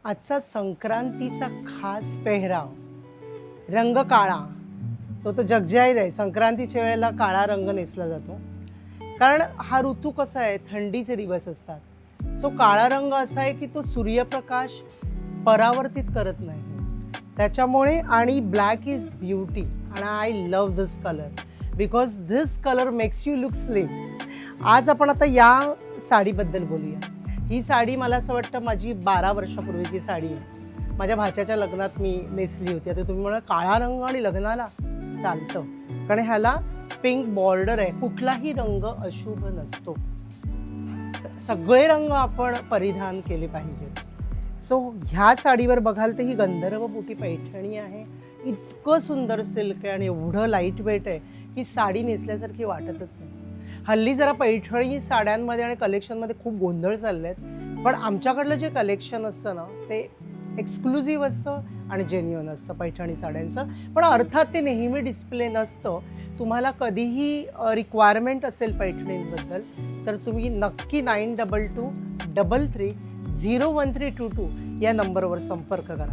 आजचा संक्रांतीचा खास पेहराव रंग काळा. तो तर जगजाहीर आहे. संक्रांतीच्या वेळेला काळा रंग नेसला जातो, कारण हा ऋतू कसा आहे, थंडीचे दिवस असतात. सो काळा रंग असा आहे की तो सूर्यप्रकाश परावर्तित करत नाही त्याच्यामुळे. आणि ब्लॅक इज ब्युटी आणि I love this colour because this colour makes you look slim. आज आपण आता या साडीबद्दल बोलूया. ही साडी मला असं वाटतं माझी 12 वर्षापूर्वीची साडी आहे. माझ्या भाच्याच्या लग्नात मी नेसली होती. आता तुम्ही म्हणाल काळा रंग आणि लग्नाला चालतं, कारण ह्याला पिंक बॉर्डर आहे. कुठलाही रंग अशुभ नसतो, सगळे रंग आपण परिधान केले पाहिजेत. सो ह्या साडीवर बघाल तर ही गंधर्व बुटी पैठणी आहे. इतकं सुंदर सिल्क आहे आणि एवढं लाईट वेट आहे की साडी नेसल्यासारखी वाटतच नाही. हल्ली जरा पैठणी साड्यांमध्ये आणि कलेक्शनमध्ये खूप गोंधळ चालले आहेत, पण आमच्याकडलं जे कलेक्शन असतं ना ते एक्सक्लुझिव्ह असतं आणि जेन्युइन असतं पैठणी साड्यांचं. पण अर्थात ते नेहमी डिस्प्ले नसतं. तुम्हाला कधीही रिक्वायरमेंट असेल पैठणींबद्दल तर तुम्ही नक्की 9223301322 या नंबरवर संपर्क करा.